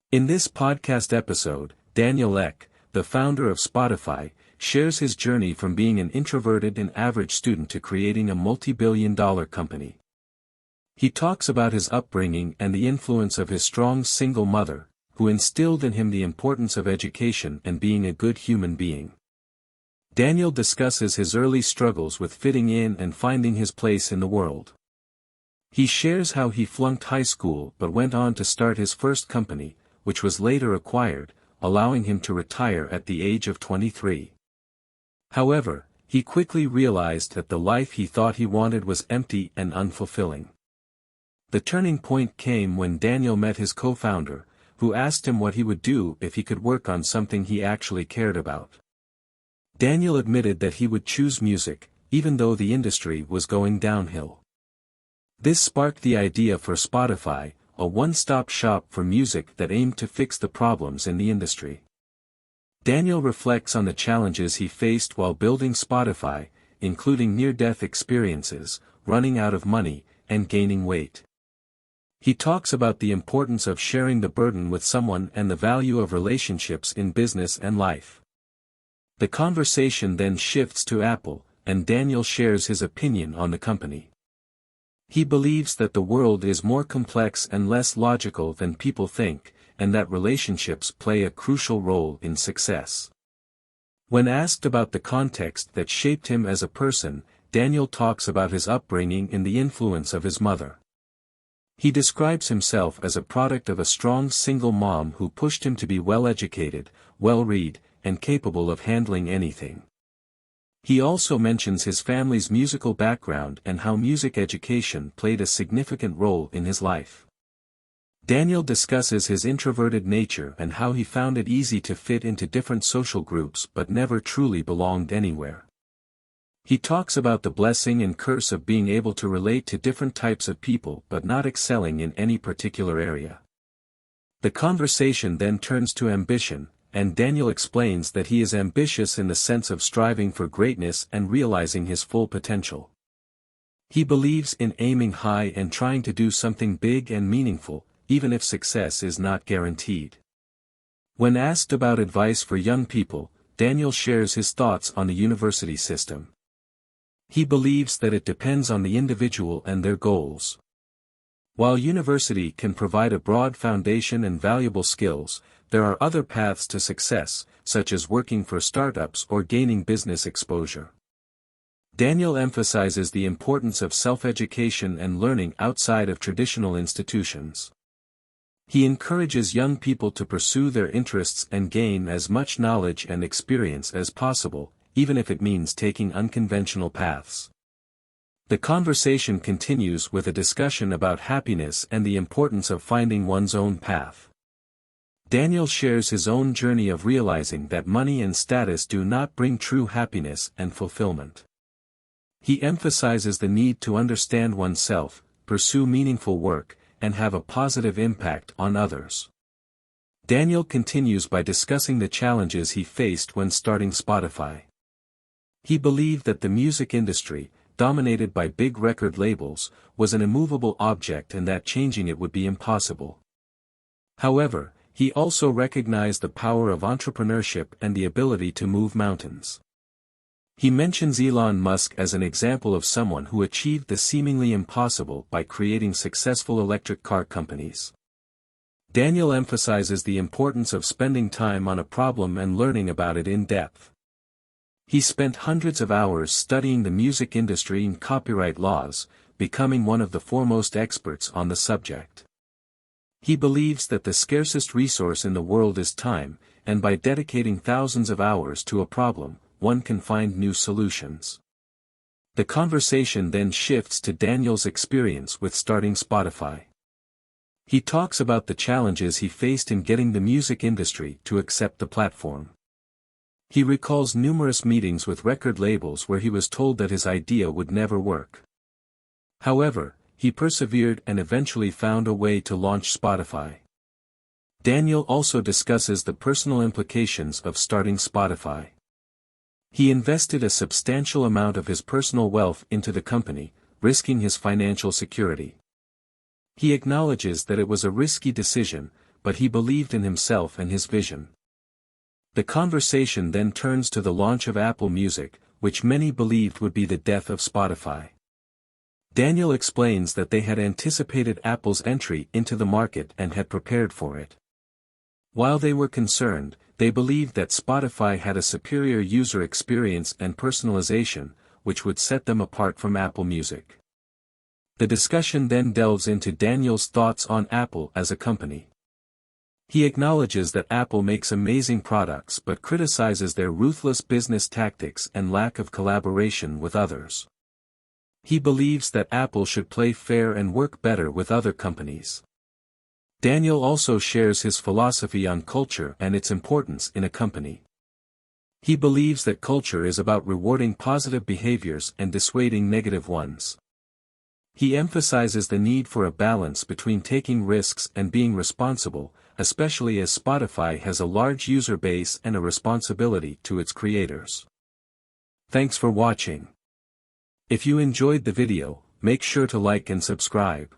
In this podcast episode, Daniel Ek, the founder of Spotify, shares his journey from being an introverted and average student to creating a multi-billion-dollar company. He talks about his upbringing and the influence of his strong single mother, who instilled in him the importance of education and being a good human being. Daniel discusses his early struggles with fitting in and finding his place in the world. He shares how he flunked high school but went on to start his first company, which was later acquired, allowing him to retire at the age of 23. However, he quickly realized that the life he thought he wanted was empty and unfulfilling. The turning point came when Daniel met his co-founder, who asked him what he would do if he could work on something he actually cared about. Daniel admitted that he would choose music, even though the industry was going downhill. This sparked the idea for Spotify, a one-stop shop for music that aimed to fix the problems in the industry. Daniel reflects on the challenges he faced while building Spotify, including near-death experiences, running out of money, and gaining weight. He talks about the importance of sharing the burden with someone and the value of relationships in business and life. The conversation then shifts to Apple, and Daniel shares his opinion on the company. He believes that the world is more complex and less logical than people think, and that relationships play a crucial role in success. When asked about the context that shaped him as a person, Daniel talks about his upbringing and the influence of his mother. He describes himself as a product of a strong single mom who pushed him to be well-educated, well-read, and capable of handling anything. He also mentions his family's musical background and how music education played a significant role in his life. Daniel discusses his introverted nature and how he found it easy to fit into different social groups but never truly belonged anywhere. He talks about the blessing and curse of being able to relate to different types of people but not excelling in any particular area. The conversation then turns to ambition, and Daniel explains that he is ambitious in the sense of striving for greatness and realizing his full potential. He believes in aiming high and trying to do something big and meaningful, even if success is not guaranteed. When asked about advice for young people, Daniel shares his thoughts on the university system. He believes that it depends on the individual and their goals. While university can provide a broad foundation and valuable skills, there are other paths to success, such as working for startups or gaining business exposure. Daniel emphasizes the importance of self-education and learning outside of traditional institutions. He encourages young people to pursue their interests and gain as much knowledge and experience as possible, even if it means taking unconventional paths. The conversation continues with a discussion about happiness and the importance of finding one's own path. Daniel shares his own journey of realizing that money and status do not bring true happiness and fulfillment. He emphasizes the need to understand oneself, pursue meaningful work, and have a positive impact on others. Daniel continues by discussing the challenges he faced when starting Spotify. He believed that the music industry, dominated by big record labels, was an immovable object and that changing it would be impossible. However, he also recognized the power of entrepreneurship and the ability to move mountains. He mentions Elon Musk as an example of someone who achieved the seemingly impossible by creating successful electric car companies. Daniel emphasizes the importance of spending time on a problem and learning about it in depth. He spent hundreds of hours studying the music industry and copyright laws, becoming one of the foremost experts on the subject. He believes that the scarcest resource in the world is time, and by dedicating thousands of hours to a problem, one can find new solutions. The conversation then shifts to Daniel's experience with starting Spotify. He talks about the challenges he faced in getting the music industry to accept the platform. He recalls numerous meetings with record labels where he was told that his idea would never work. However, he persevered and eventually found a way to launch Spotify. Daniel also discusses the personal implications of starting Spotify. He invested a substantial amount of his personal wealth into the company, risking his financial security. He acknowledges that it was a risky decision, but he believed in himself and his vision. The conversation then turns to the launch of Apple Music, which many believed would be the death of Spotify. Daniel explains that they had anticipated Apple's entry into the market and had prepared for it. While they were concerned, they believed that Spotify had a superior user experience and personalization, which would set them apart from Apple Music. The discussion then delves into Daniel's thoughts on Apple as a company. He acknowledges that Apple makes amazing products but criticizes their ruthless business tactics and lack of collaboration with others. He believes that Apple should play fair and work better with other companies. Daniel also shares his philosophy on culture and its importance in a company. He believes that culture is about rewarding positive behaviors and dissuading negative ones. He emphasizes the need for a balance between taking risks and being responsible, especially as Spotify has a large user base and a responsibility to its creators. Thanks for watching. If you enjoyed the video, make sure to like and subscribe.